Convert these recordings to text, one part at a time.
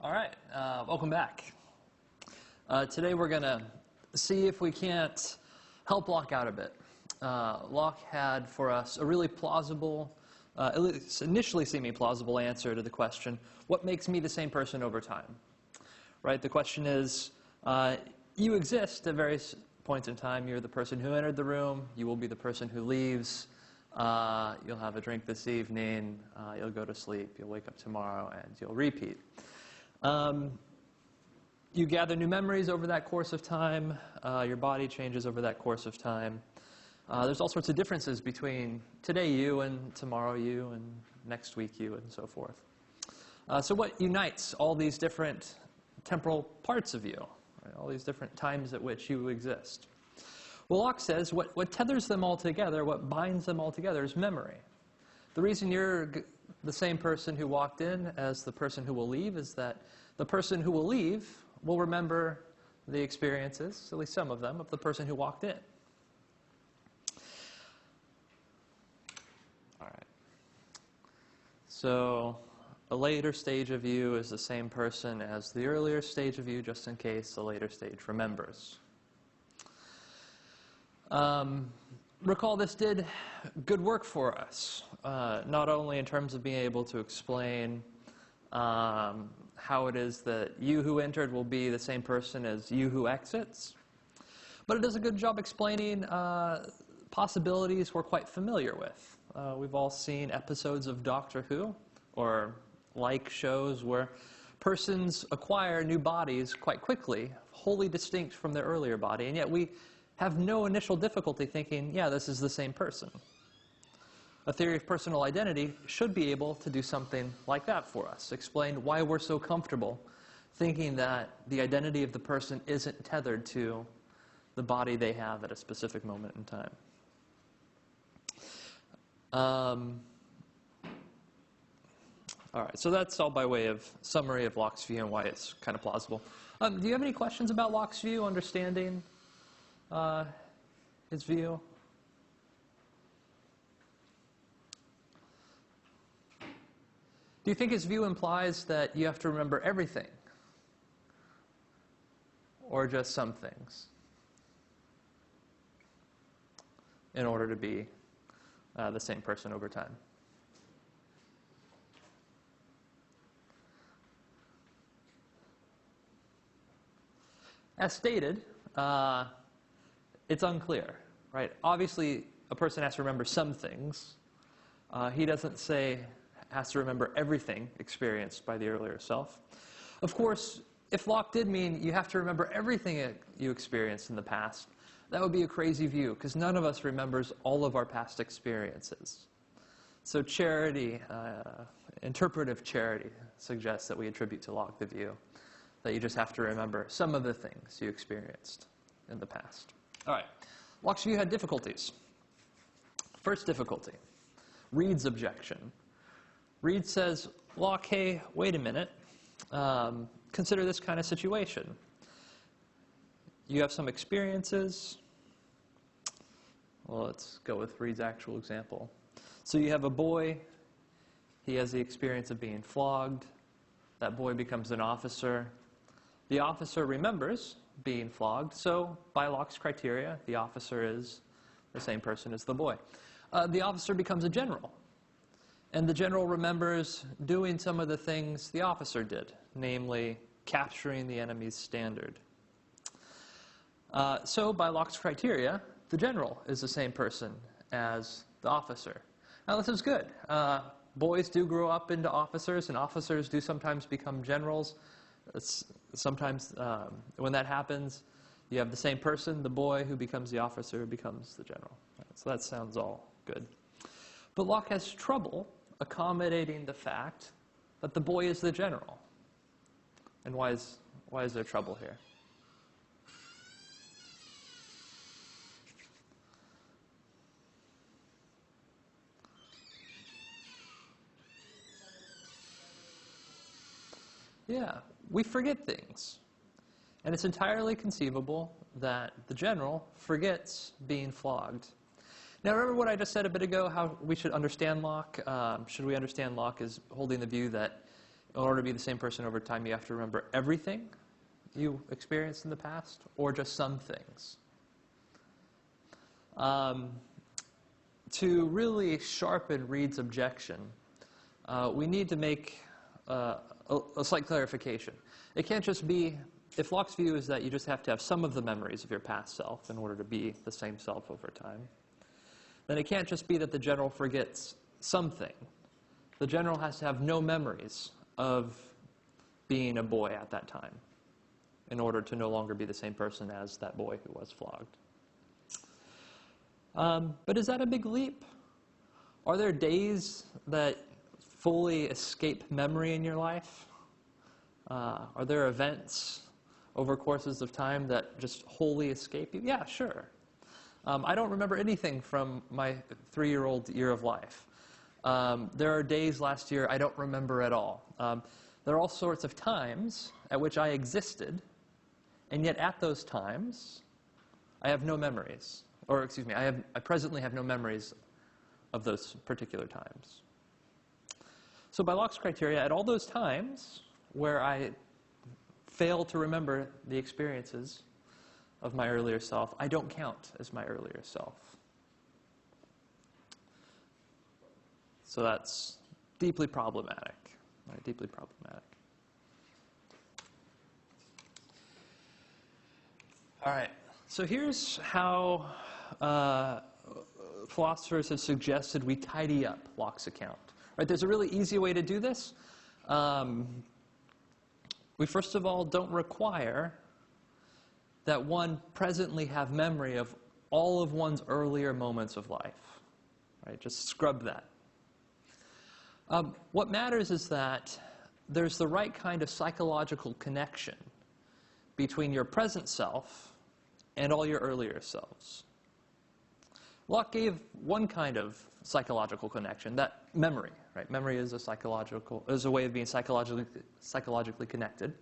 All right, welcome back. Today we're going to see if we can't help Locke out a bit. Locke had for us a really plausible, at least initially semi-plausible answer to the question, what makes me the same person over time? Right, the question is, you exist at various points in time. You're the person who entered the room. You will be the person who leaves. You'll have a drink this evening. You'll go to sleep. You'll wake up tomorrow, and you'll repeat. You gather new memories over that course of time. Your body changes over that course of time. There's all sorts of differences between today you and tomorrow you and next week you and so forth. So what unites all these different temporal parts of you, right? All these different times at which you exist? Well, Locke says what tethers them all together, what binds them all together is memory. The reason you're the same person who walked in as the person who will leave is that the person who will leave will remember the experiences, at least some of them, of the person who walked in. All right. So a later stage of you is the same person as the earlier stage of you, just in case the later stage remembers. Recall this did good work for us, not only in terms of being able to explain how it is that you who entered will be the same person as you who exits, but it does a good job explaining possibilities we're quite familiar with. We've all seen episodes of Doctor Who, or like shows where persons acquire new bodies quite quickly, wholly distinct from their earlier body, and yet we have no initial difficulty thinking, yeah, this is the same person. A theory of personal identity should be able to do something like that for us, explain why we're so comfortable thinking that the identity of the person isn't tethered to the body they have at a specific moment in time. All right, so that's all by way of summary of Locke's view and why it's kind of plausible. Do you have any questions about Locke's view, understanding his view? Do you think his view implies that you have to remember everything? Or just some things? In order to be the same person over time? As stated, it's unclear, right? Obviously, a person has to remember some things. He doesn't say has to remember everything experienced by the earlier self. Of course, if Locke did mean you have to remember everything you experienced in the past, that would be a crazy view, because none of us remembers all of our past experiences. So charity, interpretive charity, suggests that we attribute to Locke the view that you just have to remember some of the things you experienced in the past. All right, Locke's view had difficulties. First difficulty, Reid's objection. Reid says, Locke, hey, wait a minute. Consider this kind of situation. You have some experiences. Well, let's go with Reid's actual example. So you have a boy. He has the experience of being flogged. That boy becomes an officer. The officer remembers being flogged, so by Locke's criteria, the officer is the same person as the boy. The officer becomes a general, and the general remembers doing some of the things the officer did, namely capturing the enemy's standard. So by Locke's criteria, the general is the same person as the officer. Now this is good. Boys do grow up into officers, and officers do sometimes become generals. Sometimes when that happens, you have the same person, the boy who becomes the officer, who becomes the general. So that sounds all good. But Locke has trouble accommodating the fact that the boy is the general. And why is there trouble here? Yeah, we forget things. And it's entirely conceivable that the general forgets being flogged. Now, remember what I just said a bit ago, how we should understand Locke? Should we understand Locke as holding the view that in order to be the same person over time, you have to remember everything you experienced in the past, or just some things. To really sharpen Reed's objection, we need to make a slight clarification. It can't just be, if Locke's view is that you just have to have some of the memories of your past self in order to be the same self over time, then it can't just be that the general forgets something. The general has to have no memories of being a boy at that time in order to no longer be the same person as that boy who was flogged. But is that a big leap? Are there days that fully escape memory in your life? Are there events over courses of time that just wholly escape you? Yeah, sure. I don't remember anything from my 3-year-old year of life. There are days last year I don't remember at all. There are all sorts of times at which I existed, and yet at those times, I have no memories. Or, excuse me, I presently have no memories of those particular times. So by Locke's criteria, at all those times where I fail to remember the experiences of my earlier self, I don't count as my earlier self. So that's deeply problematic, right? Deeply problematic. All right, so here's how philosophers have suggested we tidy up Locke's account. Right, there's a really easy way to do this. We first of all don't require that one presently have memory of all of one's earlier moments of life. Right, just scrub that. What matters is that there's the right kind of psychological connection between your present self and all your earlier selves. Locke gave one kind of psychological connection, that memory. Right? Memory is a way of being psychologically connected.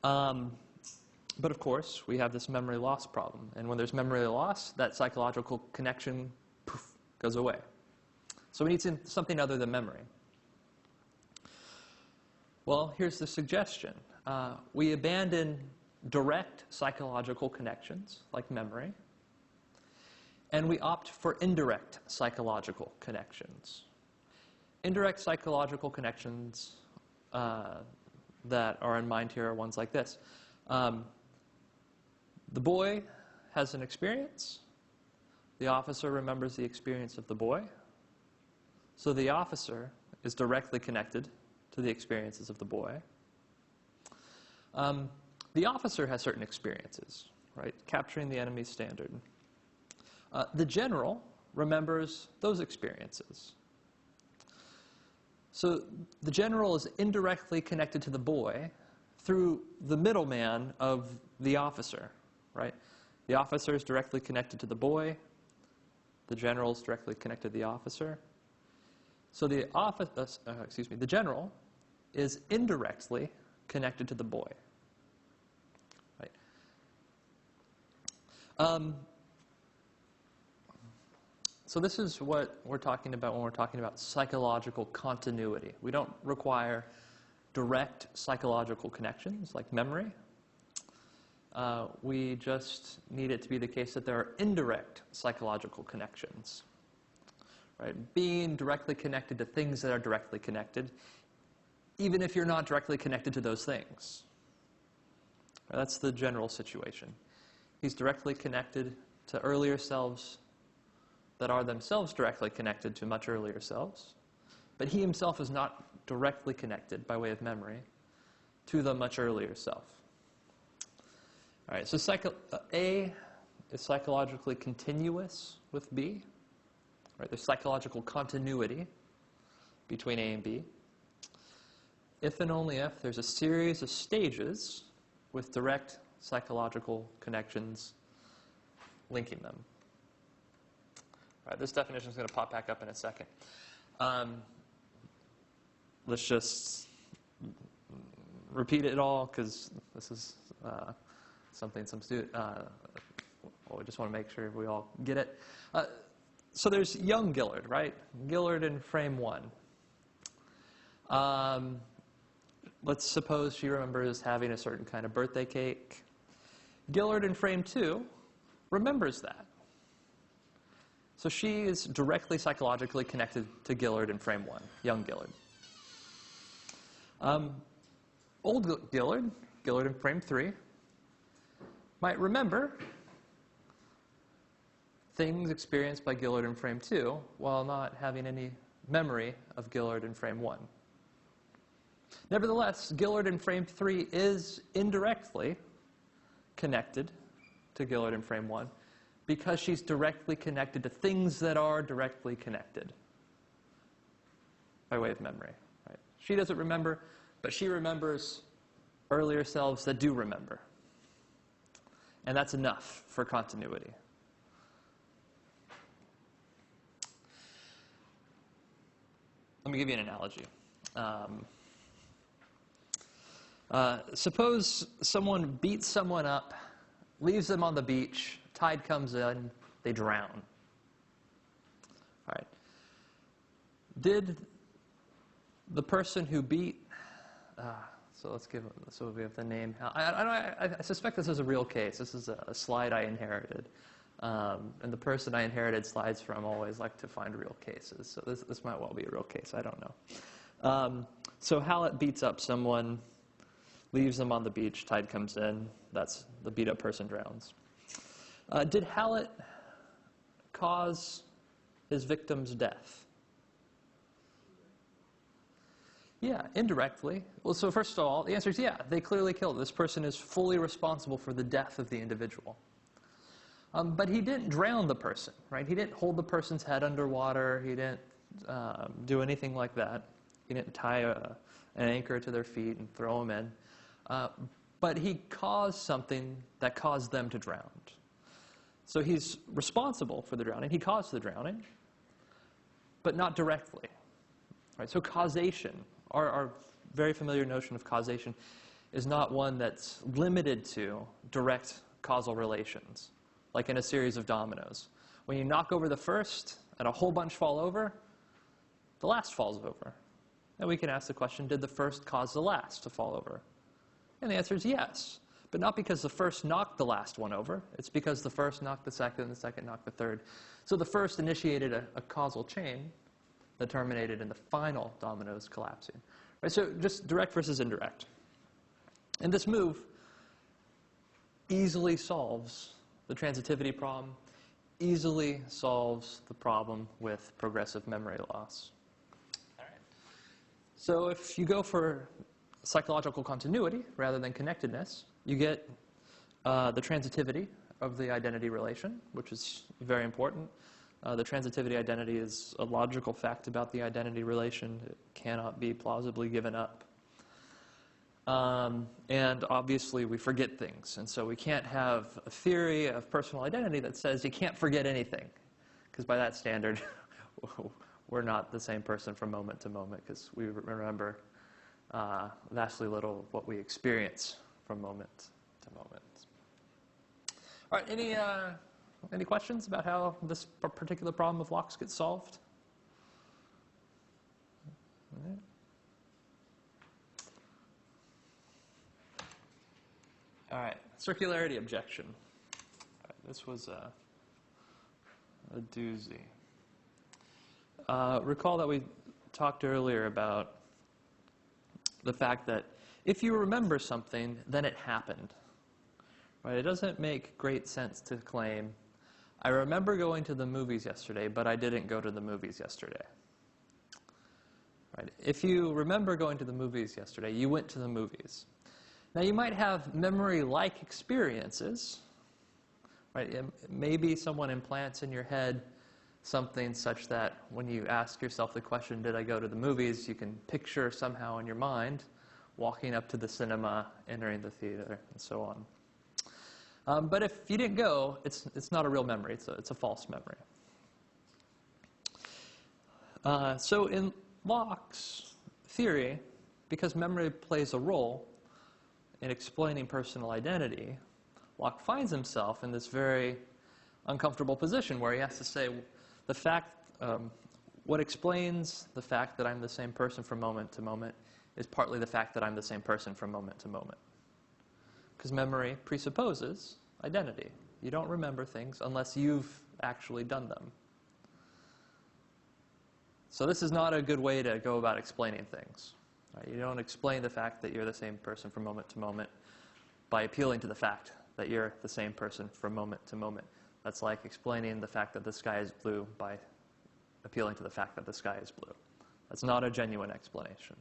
But of course, we have this memory loss problem, and when there's memory loss, that psychological connection goes away. So we need something other than memory. Well, here's the suggestion. We abandon direct psychological connections, like memory, and we opt for indirect psychological connections. Indirect psychological connections that are in mind here are ones like this. The boy has an experience. The officer remembers the experience of the boy. So the officer is directly connected to the experiences of the boy. The officer has certain experiences, right? Capturing the enemy's standard. The general remembers those experiences. So the general is indirectly connected to the boy through the middleman of the officer, right? The officer is directly connected to the boy. The general is directly connected to the officer. So the general is indirectly connected to the boy, right? So this is what we're talking about when we're talking about psychological continuity. We don't require direct psychological connections like memory. We just need it to be the case that there are indirect psychological connections. Right? Being directly connected to things that are directly connected, even if you're not directly connected to those things. Right? That's the general situation. He's directly connected to earlier selves that are themselves directly connected to much earlier selves, but he himself is not directly connected by way of memory to the much earlier self. All right, so A is psychologically continuous with B. Right, there's psychological continuity between A and B. If and only if there's a series of stages with direct psychological connections linking them. All right, this definition is going to pop back up in a second. Let's just repeat it all, because this is something some student. We just want to make sure we all get it. So there's young Gillard, right? Gillard in frame 1. let's suppose she remembers having a certain kind of birthday cake. Gillard in frame 2 remembers that. So she is directly psychologically connected to Gillard in frame 1, young Gillard. Old Gillard, Gillard in frame 3, might remember things experienced by Gillard in frame 2 while not having any memory of Gillard in frame 1. Nevertheless, Gillard in frame 3 is indirectly connected to Gillard in frame 1 because she's directly connected to things that are directly connected by way of memory. Right? She doesn't remember, but she remembers earlier selves that do remember. And that's enough for continuity. Let me give you an analogy. Suppose someone beats someone up, leaves them on the beach, tide comes in, they drown. All right. Did the person who beat, so we have the name. I suspect this is a real case. This is a slide I inherited. And the person I inherited slides from always like to find real cases. So this might well be a real case. I don't know. So Hallett beats up someone, leaves them on the beach, tide comes in. That's the beat-up person drowns. Did Hallett cause his victim's death? Yeah, indirectly. Well, so first of all, the answer is yeah, they clearly killed. This person is fully responsible for the death of the individual. But he didn't drown the person, right? He didn't hold the person's head underwater. He didn't do anything like that. He didn't tie an anchor to their feet and throw them in. But he caused something that caused them to drown. So he's responsible for the drowning. He caused the drowning, but not directly. Right? So causation, our very familiar notion of causation, is not one that's limited to direct causal relations, like in a series of dominoes. When you knock over the first and a whole bunch fall over, the last falls over. And we can ask the question, did the first cause the last to fall over? And the answer is yes, but not because the first knocked the last one over. It's because the first knocked the second knocked the third. So the first initiated a causal chain that terminated in the final dominoes collapsing. Right, so just direct versus indirect. And this move easily solves the transitivity problem, easily solves the problem with progressive memory loss. All right. So if you go for psychological continuity rather than connectedness, you get the transitivity of the identity relation, which is very important. The transitivity identity is a logical fact about the identity relation. It cannot be plausibly given up. And obviously we forget things. And so we can't have a theory of personal identity that says you can't forget anything. Because by that standard, we're not the same person from moment to moment because we remember vastly little of what we experience from moment to moment. All right, any questions about how this particular problem of Locke's gets solved? All right. All right, circularity objection. All right, this was a doozy. Recall that we talked earlier about the fact that if you remember something, then it happened. Right? It doesn't make great sense to claim, I remember going to the movies yesterday, but I didn't go to the movies yesterday. Right? If you remember going to the movies yesterday, you went to the movies. Now, you might have memory-like experiences. Right? Maybe someone implants in your head something such that when you ask yourself the question, did I go to the movies, you can picture somehow in your mind walking up to the cinema, entering the theater, and so on. But if you didn't go, it's not a real memory. It's a false memory. So in Locke's theory, because memory plays a role in explaining personal identity, Locke finds himself in this very uncomfortable position where he has to say, what explains the fact that I'm the same person from moment to moment is partly the fact that I'm the same person from moment to moment. Because memory presupposes identity. You don't remember things unless you've actually done them. So this is not a good way to go about explaining things. Right? You don't explain the fact that you're the same person from moment to moment by appealing to the fact that you're the same person from moment to moment. That's like explaining the fact that the sky is blue by appealing to the fact that the sky is blue. That's not a genuine explanation.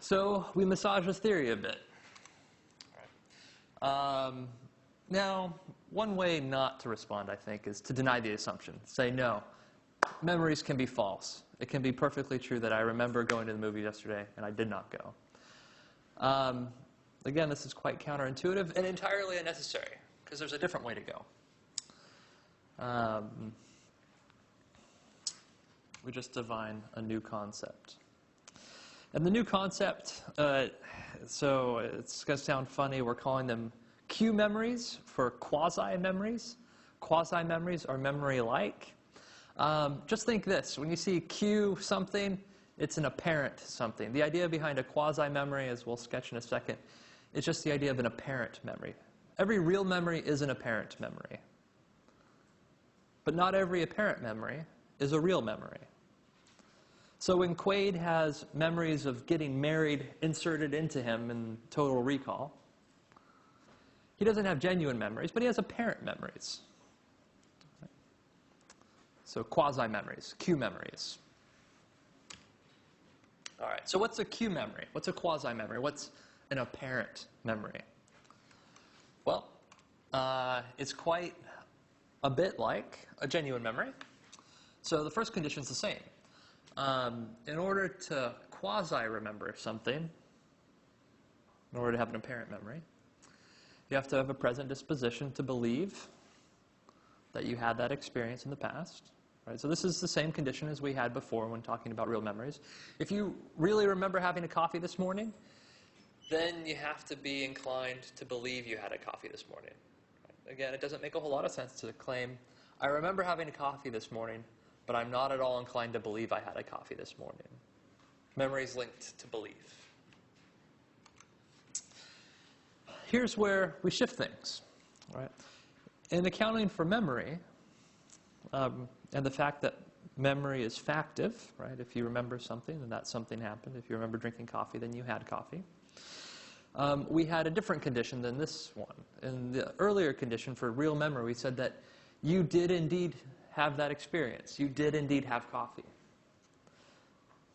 So we massage this theory a bit. Now, one way not to respond, I think, is to deny the assumption. Say, no, memories can be false. It can be perfectly true that I remember going to the movie yesterday and I did not go. Again, this is quite counterintuitive and entirely unnecessary, because there's a different way to go. We just define a new concept. And the new concept, so it's going to sound funny, we're calling them Q-memories for quasi-memories. Quasi-memories are memory-like. Just think this, when you see Q something, it's an apparent something. The idea behind a quasi-memory, as we'll sketch in a second, is just the idea of an apparent memory. Every real memory is an apparent memory. But not every apparent memory is a real memory. So when Quaid has memories of getting married inserted into him in Total Recall, he doesn't have genuine memories, but he has apparent memories. So quasi-memories, Q-memories. All right, so what's a Q-memory? What's a quasi-memory? What's an apparent memory? Well, it's quite a bit like a genuine memory. So the first condition is the same. In order to quasi-remember something, in order to have an apparent memory, you have to have a present disposition to believe that you had that experience in the past. Right? So this is the same condition as we had before when talking about real memories. If you really remember having a coffee this morning, then you have to be inclined to believe you had a coffee this morning. Right? Again, it doesn't make a whole lot of sense to claim, I remember having a coffee this morning, but I'm not at all inclined to believe I had a coffee this morning. Memory is linked to belief. Here's where we shift things. Right? In accounting for memory, and the fact that memory is factive, right? If you remember something, then that something happened. If you remember drinking coffee, then you had coffee. We had a different condition than this one. In the earlier condition for real memory, we said that you did indeed have that experience. You did indeed have coffee.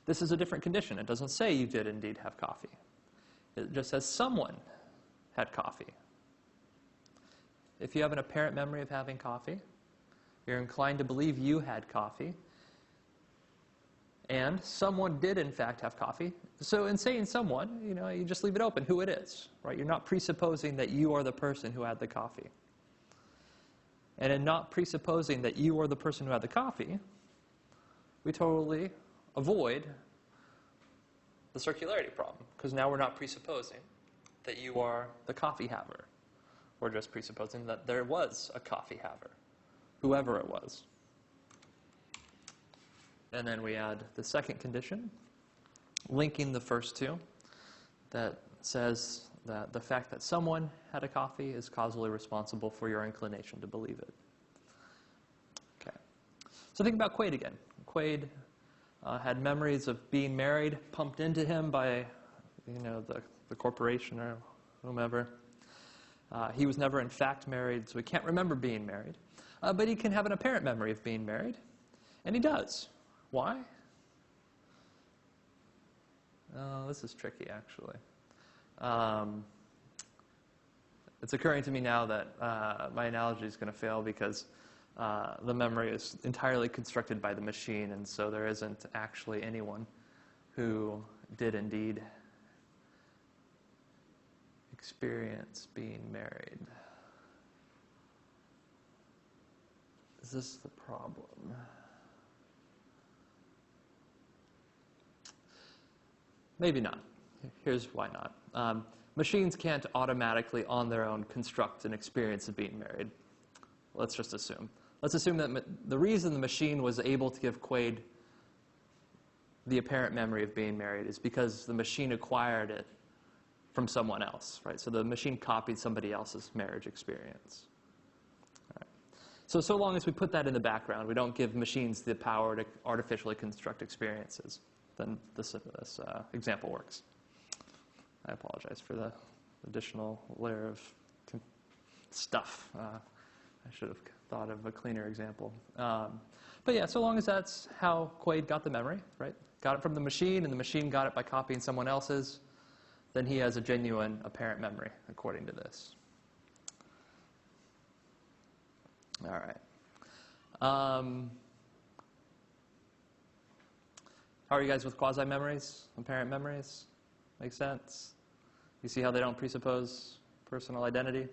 This is a different condition. It doesn't say you did indeed have coffee. It just says someone had coffee. If you have an apparent memory of having coffee, you're inclined to believe you had coffee, and someone did in fact have coffee. So in saying someone, you just leave it open who it is, right? You're not presupposing that you are the person who had the coffee. And in not presupposing that you are the person who had the coffee, we totally avoid the circularity problem, because now we're not presupposing that you are the coffee haver. We're just presupposing that there was a coffee haver, whoever it was. And then we add the second condition, linking the first two, that says that the fact that someone had a coffee is causally responsible for your inclination to believe it. Okay. So think about Quaid again. Quaid had memories of being married pumped into him by, the corporation or whomever. He was never in fact married, so he can't remember being married. But he can have an apparent memory of being married, and he does. Why? Oh, this is tricky, actually. It's occurring to me now that my analogy is going to fail because the memory is entirely constructed by the machine, and so there isn't actually anyone who did indeed experience being married. Is this the problem? Maybe not. Here's why not. Machines can't automatically, on their own, construct an experience of being married. Let's just assume. Let's assume that the reason the machine was able to give Quaid the apparent memory of being married is because the machine acquired it from someone else, right? So the machine copied somebody else's marriage experience. All right. So long as we put that in the background, we don't give machines the power to artificially construct experiences, then this example works. I apologize for the additional layer of stuff. I should have thought of a cleaner example. But yeah, so long as that's how Quaid got the memory, right? Got it from the machine, and the machine got it by copying someone else's, then he has a genuine apparent memory, according to this. All right. How are you guys with quasi-memories, apparent memories? Make sense? You see how they don't presuppose personal identity?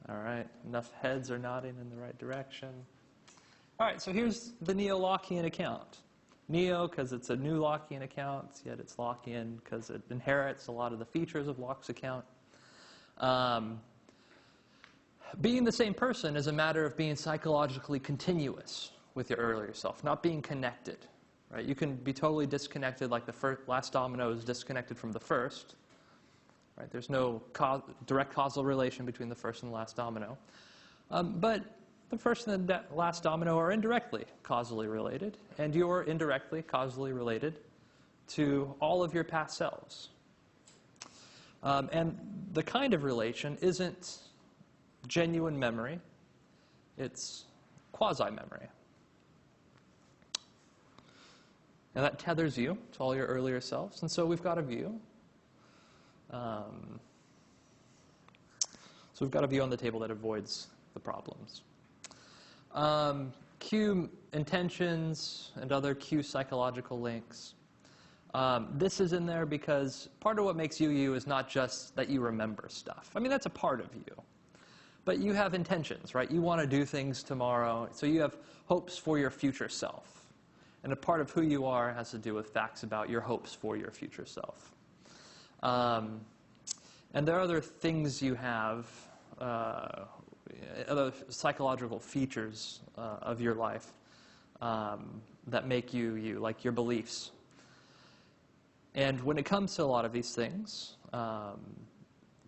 All right, enough heads are nodding in the right direction. All right, so here's the neo-Lockean account. Neo, because it's a new Lockean account, yet it's Lockean because it inherits a lot of the features of Locke's account. Being the same person is a matter of being psychologically continuous with your earlier self, not being connected. Right? You can be totally disconnected, like the last domino is disconnected from the first. Right? There's no direct causal relation between the first and the last domino. But the first and the last domino are indirectly causally related, and you're indirectly causally related to all of your past selves. And the kind of relation isn't genuine memory, it's quasi-memory. And that tethers you to all your earlier selves, and so we've got a view. So we've got a view on the table that avoids the problems. Q intentions and other Q psychological links. This is in there because part of what makes you you is not just that you remember stuff. I mean, that's a part of you. But you have intentions, right? You want to do things tomorrow, so you have hopes for your future self. And a part of who you are has to do with facts about your hopes for your future self. And there are other things you have, other psychological features of your life that make you you, like your beliefs. And when it comes to a lot of these things,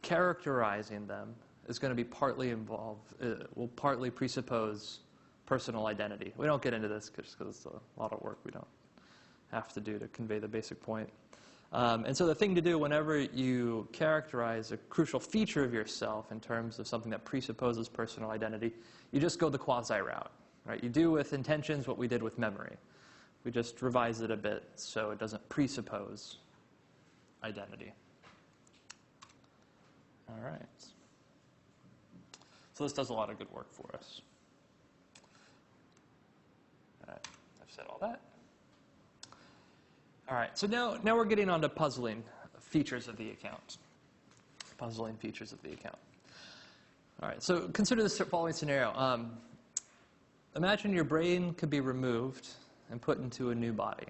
characterizing them is going to be partly involved, will partly presuppose personal identity. We don't get into this just because it's a lot of work we don't have to do to convey the basic point. And so the thing to do whenever you characterize a crucial feature of yourself in terms of something that presupposes personal identity, you just go the quasi route. Right? You do with intentions what we did with memory. We just revise it a bit so it doesn't presuppose identity. All right. So this does a lot of good work for us. All right, I've said all that. All right, so now we're getting on to puzzling features of the account. Puzzling features of the account. All right, so consider this following scenario. Imagine your brain could be removed and put into a new body.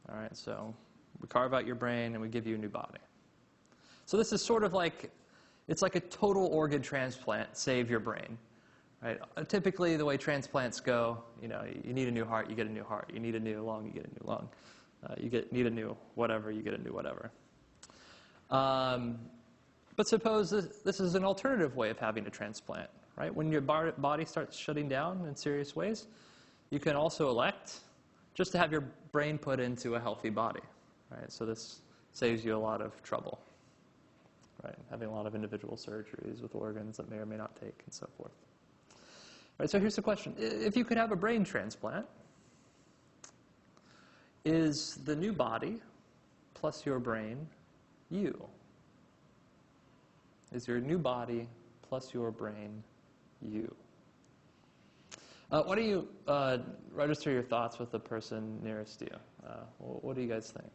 All right, so we carve out your brain and we give you a new body. So this is sort of like, it's like a total organ transplant, save your brain. Right? Typically, the way transplants go, you need a new heart, you get a new heart. You need a new lung, you get a new lung. Need a new whatever, you get a new whatever. But suppose this is an alternative way of having a transplant. Right? When your body starts shutting down in serious ways, you can also elect just to have your brain put into a healthy body. Right? So this saves you a lot of trouble. Right? Having a lot of individual surgeries with organs that may or may not take and so forth. Right, so here's the question. If you could have a brain transplant, is the new body plus your brain you? Is your new body plus your brain you? Why don't you register your thoughts with the person nearest to you? What do you guys think?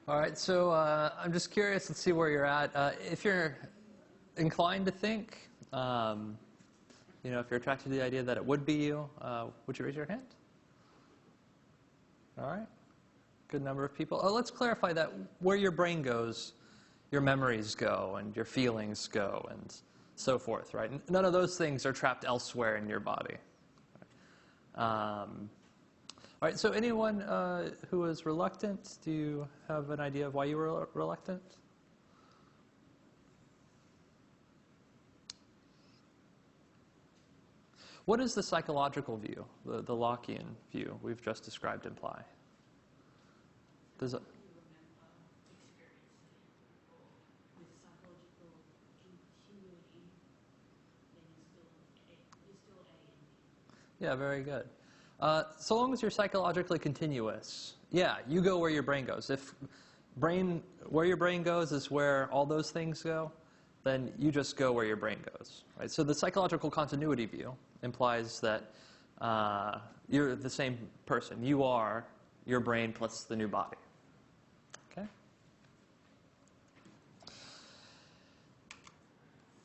All right, so I'm just curious. Let's see where you're at. If you're inclined to think, if you're attracted to the idea that it would be you, would you raise your hand? All right, good number of people. Let's clarify that where your brain goes, your memories go, and your feelings go, and so forth, right? None of those things are trapped elsewhere in your body. All right, so anyone who is reluctant, do you have an idea of why you were reluctant? What does the psychological view, the Lockean view we've just described, imply? Does it? Yeah, very good. So long as you're psychologically continuous, yeah, you go where your brain goes. If where your brain goes is where all those things go, then you just go where your brain goes, right? So the psychological continuity view implies that you're the same person. You are your brain plus the new body. Okay?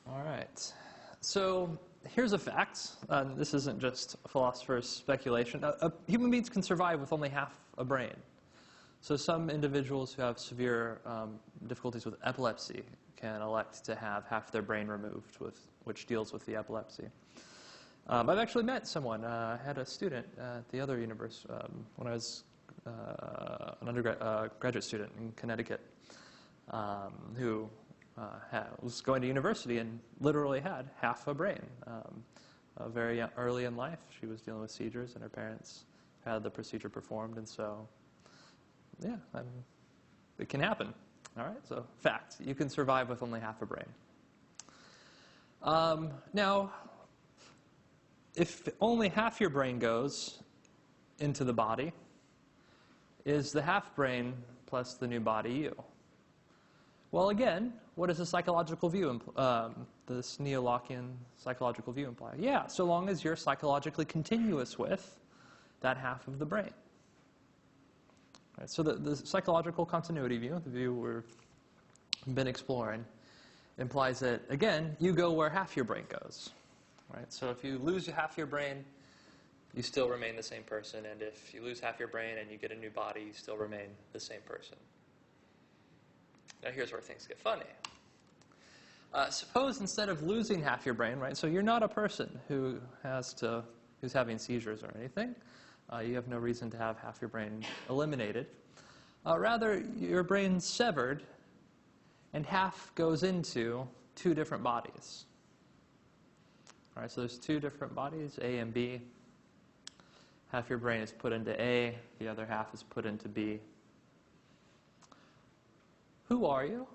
All right. So here's a fact. This isn't just a philosopher's speculation. Human beings can survive with only half a brain. So some individuals who have severe difficulties with epilepsy can elect to have half their brain removed, which deals with the epilepsy. I've actually met someone. I had a student at the other university when I was an graduate student in Connecticut who was going to university and literally had half a brain. Very early in life, she was dealing with seizures, and her parents had the procedure performed, and so, yeah, it can happen. All right, so fact, you can survive with only half a brain. Now, if only half your brain goes into the body, is the half brain plus the new body you? Well, again, what does the psychological view, this neo-Lockean psychological view imply? Yeah, so long as you're psychologically continuous with that half of the brain. Right, so the psychological continuity view, the view we've been exploring, implies that, again, you go where half your brain goes. Right? So if you lose half your brain, you still remain the same person. And if you lose half your brain and you get a new body, you still remain the same person. Now here's where things get funny. Suppose instead of losing half your brain, right? So you're not a person who's having seizures or anything. You have no reason to have half your brain eliminated. Rather, your brain's severed, and half goes into two different bodies. All right, so there's two different bodies, A and B. Half your brain is put into A, the other half is put into B. Who are you?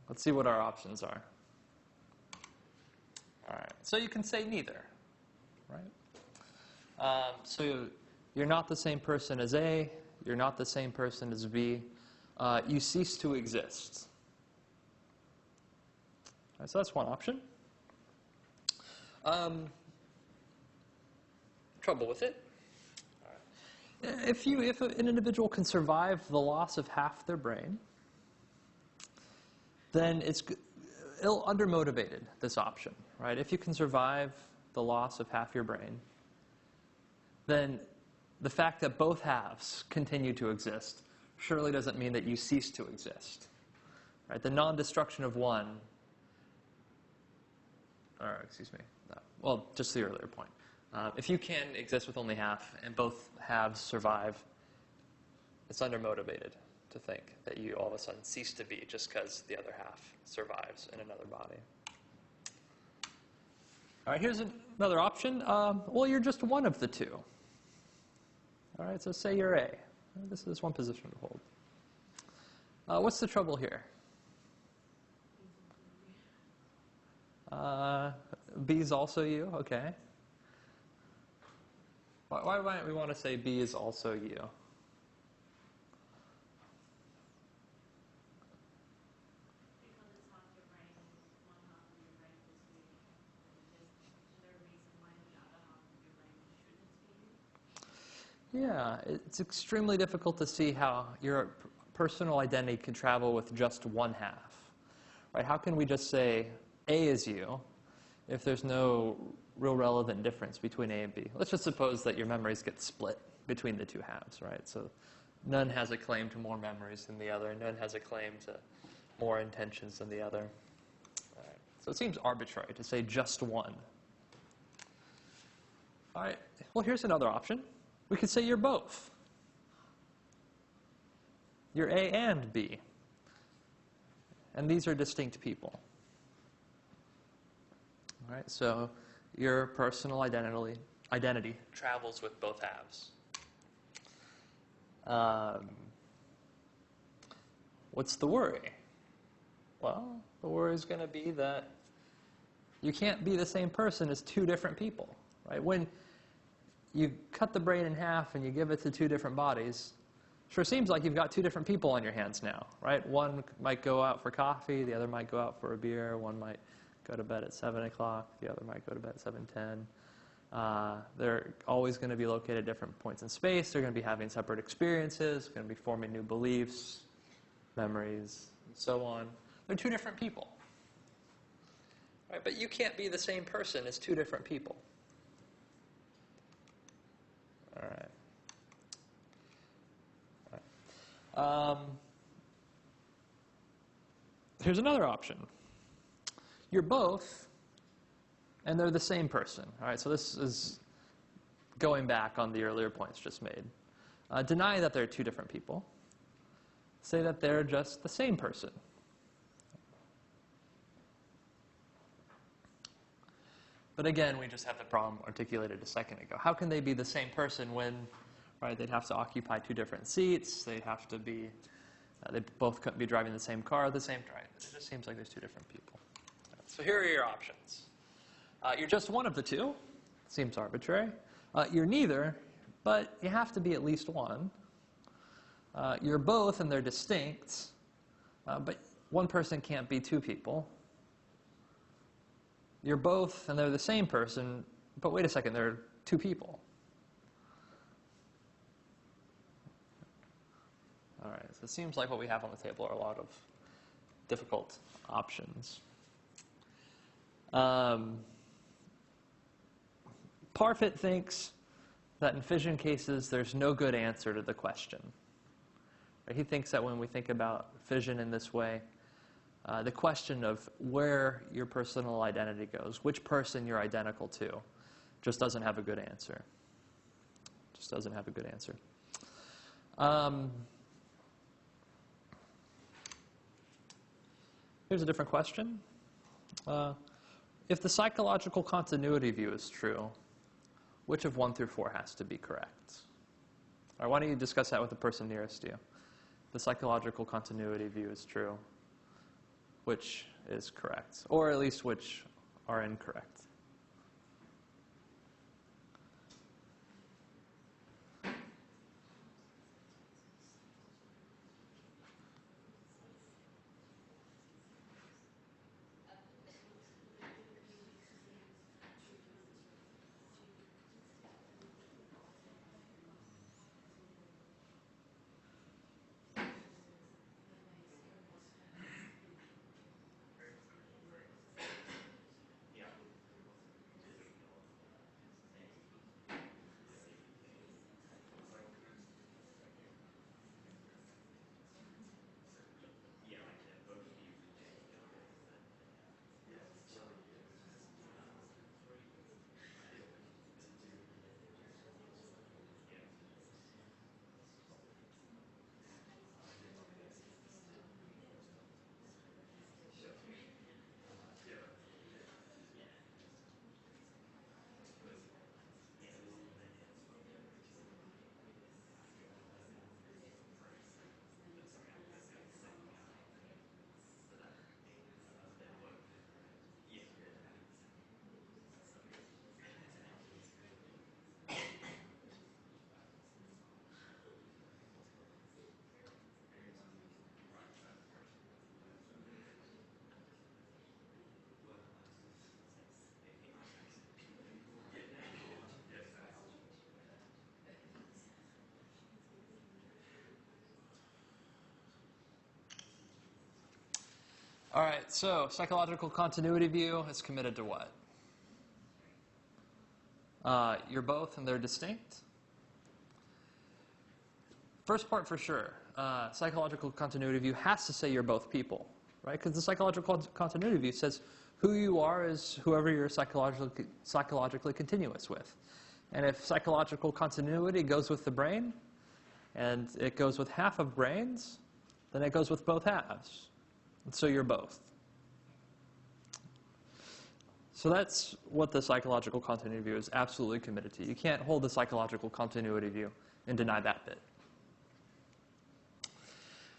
Let's see what our options are. All right, so you can say neither, right? So you're not the same person as A, you're not the same person as B. You cease to exist. All right, so that's one option. Trouble with it. If an individual can survive the loss of half their brain, then it's undermotivated, this option, right? If you can survive the loss of half your brain, then the fact that both halves continue to exist surely doesn't mean that you cease to exist, right? The non-destruction of one, or excuse me, well, just the earlier point. If you can exist with only half and both halves survive, it's undermotivated to think that you all of a sudden cease to be just because the other half survives in another body. All right, here's another option. Well, you're just one of the two. All right, so say you're A. This is one position to hold. What's the trouble here? B is also you, okay. Why might we want to say B is also you? Because it's half your brain, one half of your brain is you. Is there a reason why the other half of your brain shouldn't be you? Yeah, it's extremely difficult to see how your personal identity can travel with just one half. Right? How can we just say A is you if there's no real relevant difference between A and B? Let's just suppose that your memories get split between the two halves, right? So none has a claim to more memories than the other. None has a claim to more intentions than the other. All right. So it seems arbitrary to say just one. All right. Well, here's another option. We could say you're both. You're A and B. And these are distinct people. All right. So your personal identity travels with both halves. What's the worry? Well, the worry is going to be that you can't be the same person as two different people, right? When you cut the brain in half and you give it to two different bodies, sure seems like you've got two different people on your hands now, right? One might go out for coffee, the other might go out for a beer, one might go to bed at 7 o'clock, the other might go to bed at 7:10. They're always going to be located at different points in space. They're going to be having separate experiences, going to be forming new beliefs, memories, and so on. They're two different people. Right? But you can't be the same person as two different people. All right. Here's another option. You're both, and they're the same person. All right, so this is going back on the earlier points just made. Deny that they're two different people. Say that they're just the same person. But again, we just have the problem articulated a second ago. How can they be the same person when, right, they'd have to occupy two different seats, they'd have to be, they both couldn't be driving the same car at the same time. It just seems like there's two different people. So here are your options. You're just one of the two. Seems arbitrary. You're neither, but you have to be at least one. You're both and they're distinct, but one person can't be two people. You're both and they're the same person, but wait a second, they're two people. All right, so it seems like what we have on the table are a lot of difficult options. Parfit thinks that in fission cases, there's no good answer to the question. He thinks that when we think about fission in this way, the question of where your personal identity goes, which person you're identical to, just doesn't have a good answer. Just doesn't have a good answer. Here's a different question. If the psychological continuity view is true, which of 1 through 4 has to be correct? All right, why don't you discuss that with the person nearest to you? The psychological continuity view is true. Which is correct? Or at least which are incorrect? All right, so psychological continuity view is committed to what? You're both and they're distinct. First part for sure. Psychological continuity view has to say you're both people, right? Because the psychological continuity view says who you are is whoever you're psychologically continuous with. And if psychological continuity goes with the brain, and it goes with half of brains, then it goes with both halves. And so you're both. So that's what the psychological continuity view is absolutely committed to. You can't hold the psychological continuity view and deny that bit.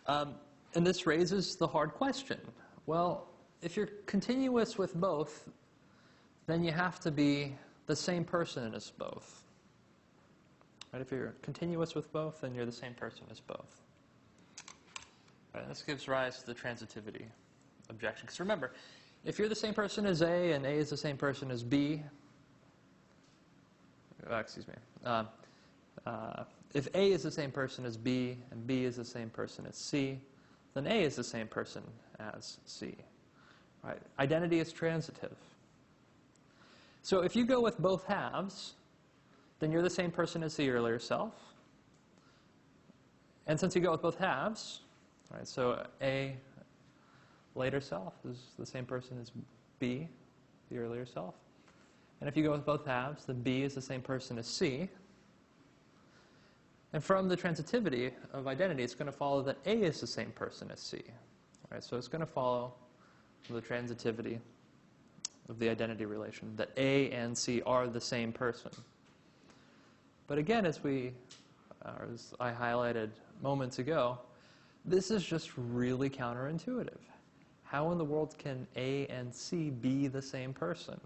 And this raises the hard question. Well, if you're continuous with both, then you have to be the same person as both. Right? If you're continuous with both, then you're the same person as both. Right, this gives rise to the transitivity objection. Because remember, if you're the same person as A and A is the same person as B, if A is the same person as B and B is the same person as C, then A is the same person as C. Right? Identity is transitive. So if you go with both halves, then you're the same person as the earlier self. And since you go with both halves, right, so A, later self, is the same person as B, the earlier self. And if you go with both halves, then B is the same person as C. And from the transitivity of identity, it's going to follow that A is the same person as C. Right, so it's going to follow the transitivity of the identity relation, that A and C are the same person. But again, as I highlighted moments ago, this is just really counterintuitive. How in the world can A and C be the same person?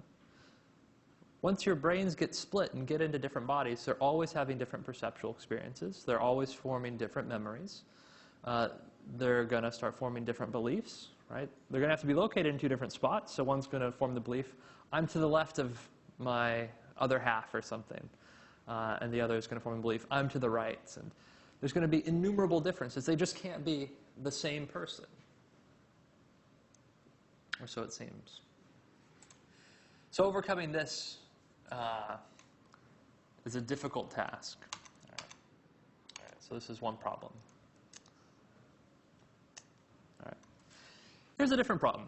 Once your brains get split and get into different bodies, they're always having different perceptual experiences. They're always forming different memories. They're going to start forming different beliefs, right? They're going to have to be located in two different spots. So one's going to form the belief, I'm to the left of my other half or something. And the other is going to form the belief, I'm to the right. And there's going to be innumerable differences. They just can't be the same person. Or so it seems. So overcoming this is a difficult task. All right, so this is one problem. All right. Here's a different problem.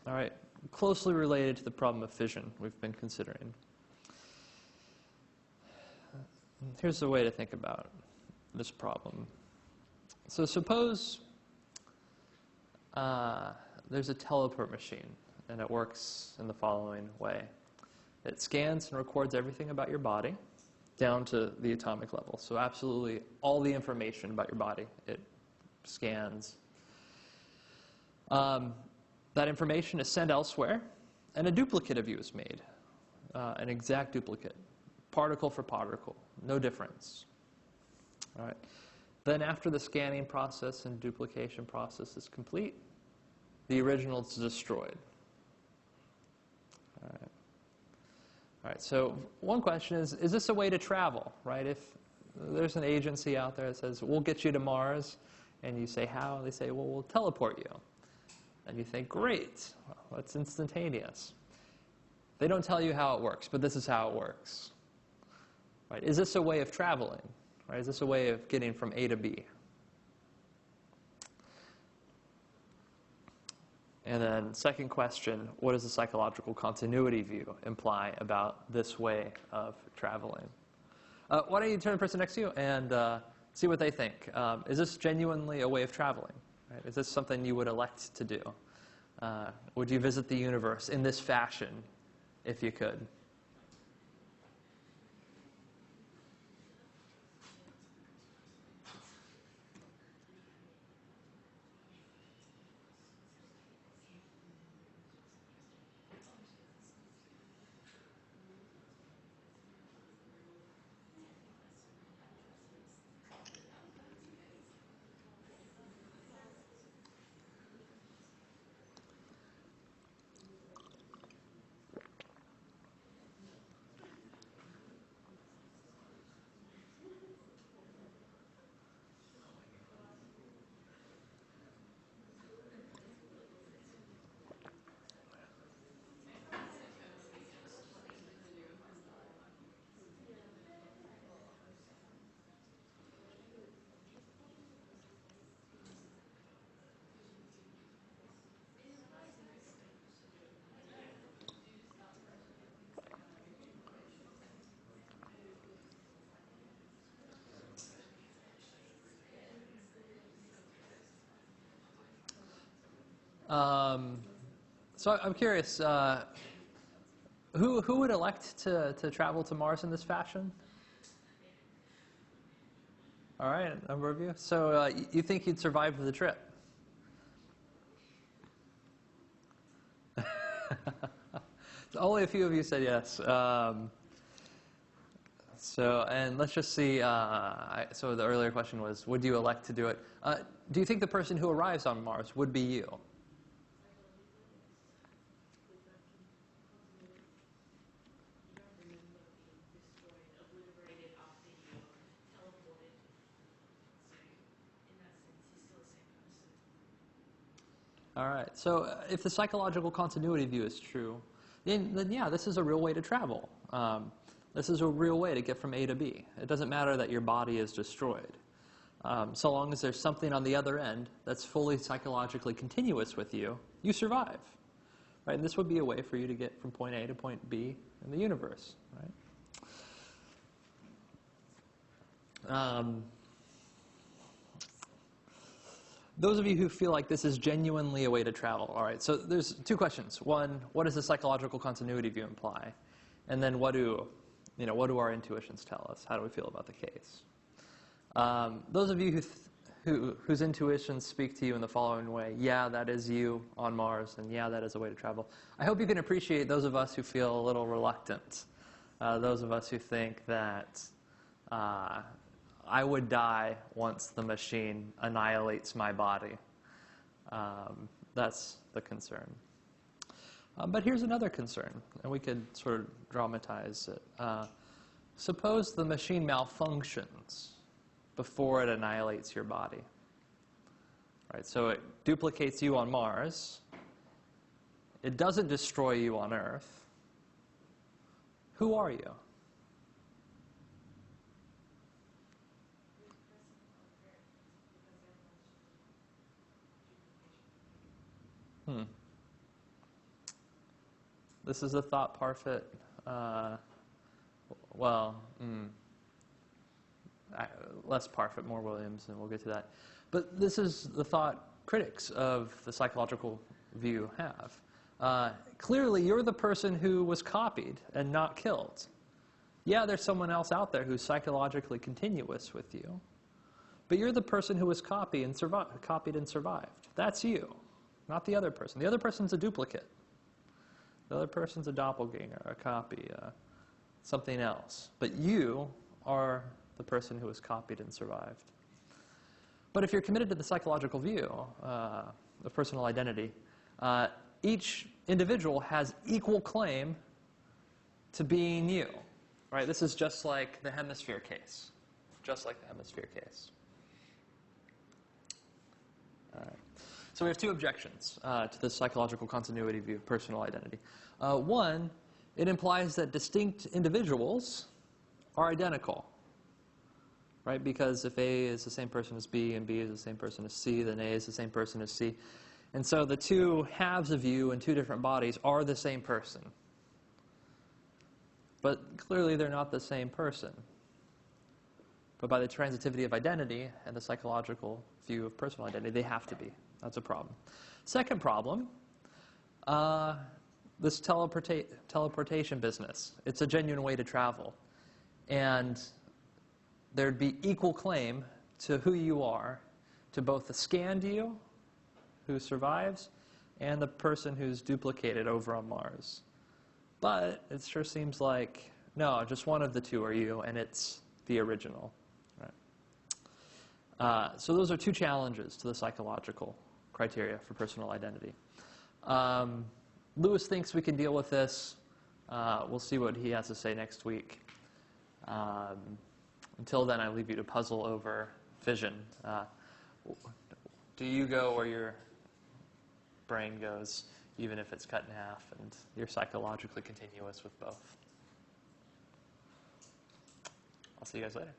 All right, closely related to the problem of fission we've been considering. Here's the way to think about this problem. So suppose there's a teleport machine, and it works in the following way. It scans and records everything about your body down to the atomic level. So absolutely all the information about your body, it scans. That information is sent elsewhere, and a duplicate of you is made, an exact duplicate, particle for particle, no difference. All right. Then after the scanning process and duplication process is complete, the original is destroyed. All right. All right, so one question is this a way to travel, right? If there's an agency out there that says, we'll get you to Mars, and you say, how? They say, well, we'll teleport you. And you think, great, well, that's instantaneous. They don't tell you how it works, but this is how it works. Right? Is this a way of traveling? Right? Is this a way of getting from A to B? And then second question, what does the psychological continuity view imply about this way of traveling? Why don't you turn to the person next to you and see what they think. Is this genuinely a way of traveling? Right? Is this something you would elect to do? Would you visit the universe in this fashion if you could? So I'm curious, who would elect to travel to Mars in this fashion? All right, a number of you. So you think you'd survive the trip? So only a few of you said yes. And let's just see. So the earlier question was, would you elect to do it? Do you think the person who arrives on Mars would be you? All right. So if the psychological continuity view is true, then yeah, this is a real way to travel. This is a real way to get from A to B. It doesn't matter that your body is destroyed. So long as there's something on the other end that's fully psychologically continuous with you, you survive. Right? And this would be a way for you to get from point A to point B in the universe. Right? Those of you who feel like this is genuinely a way to travel, all right, so there's two questions. One, what does the psychological continuity view imply? And then what do our intuitions tell us? How do we feel about the case? Those of you whose intuitions speak to you in the following way, yeah, that is you on Mars, and yeah, that is a way to travel. I hope you can appreciate those of us who feel a little reluctant, those of us who think that I would die once the machine annihilates my body. That's the concern. But here's another concern, and we could sort of dramatize it. Suppose the machine malfunctions before it annihilates your body. Right, so it duplicates you on Mars. It doesn't destroy you on Earth. Who are you? This is a thought parfait. Less parfait, more Williams, and we'll get to that. But this is the thought critics of the psychological view have. Clearly, you're the person who was copied and not killed. Yeah, there's someone else out there who's psychologically continuous with you, but you're the person who was copied and survived. That's you, not the other person. The other person's a duplicate. The other person's a doppelganger, a copy, something else. But you are the person who was copied and survived. But if you're committed to the psychological view of personal identity, each individual has equal claim to being you. Right? This is just like the hemisphere case. Just like the hemisphere case. All right. So we have two objections to the psychological continuity view of personal identity. One, it implies that distinct individuals are identical. Right? Because if A is the same person as B and B is the same person as C, then A is the same person as C. And so the two halves of you in two different bodies are the same person. But clearly they're not the same person. But by the transitivity of identity and the psychological view of personal identity, they have to be. That's a problem. Second problem, this teleportation business. It's a genuine way to travel. And there'd be equal claim to who you are to both the scanned you, who survives, and the person who's duplicated over on Mars. But it sure seems like, no, just one of the two are you, and it's the original. Right? So those are two challenges to the psychological criteria for personal identity. Lewis thinks we can deal with this. We'll see what he has to say next week. Until then, I leave you to puzzle over fission. Do you go where your brain goes, even if it's cut in half, and you're psychologically continuous with both? I'll see you guys later.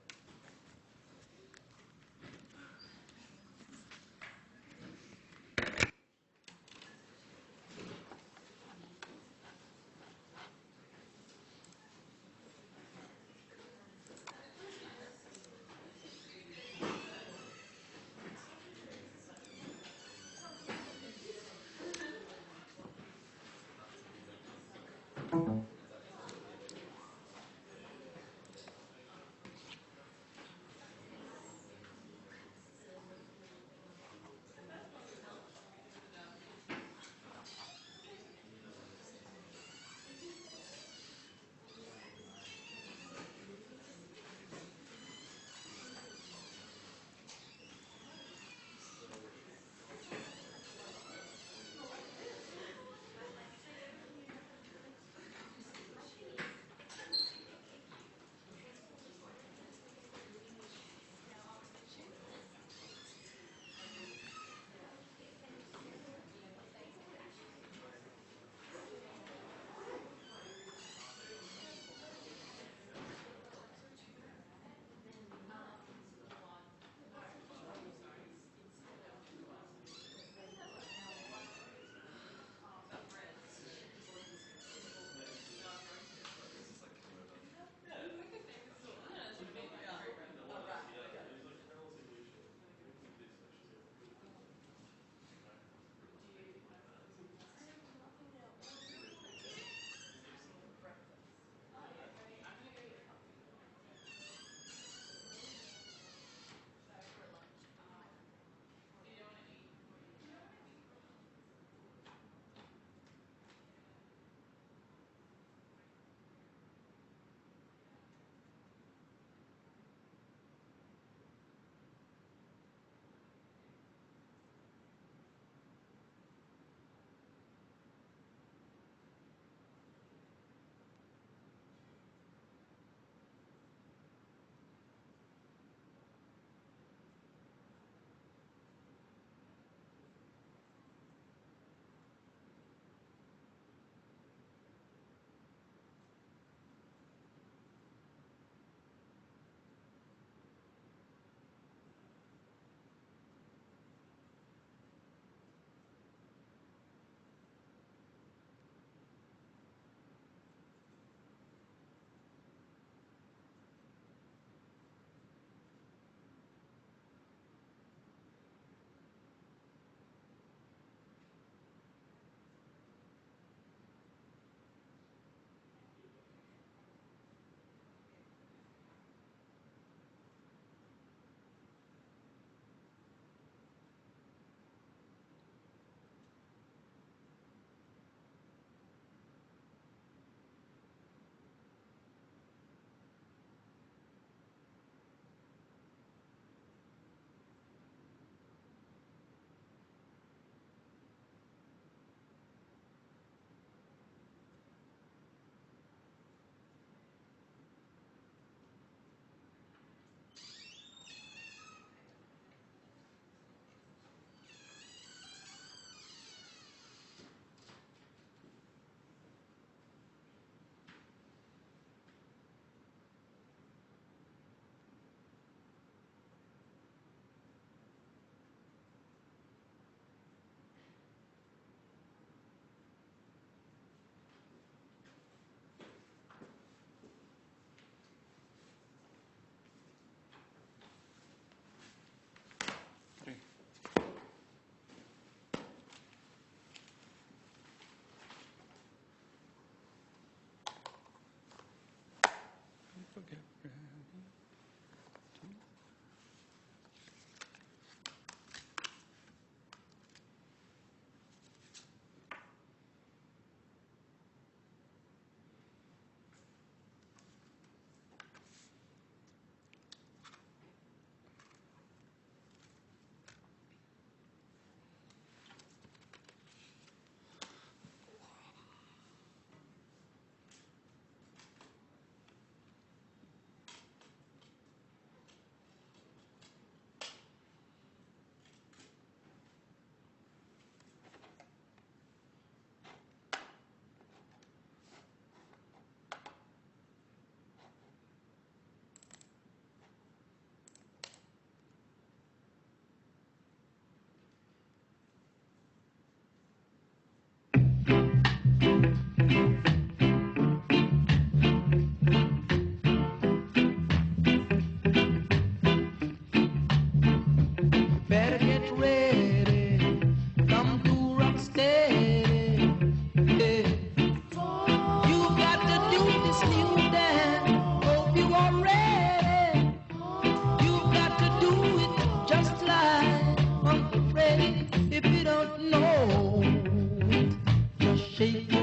shake.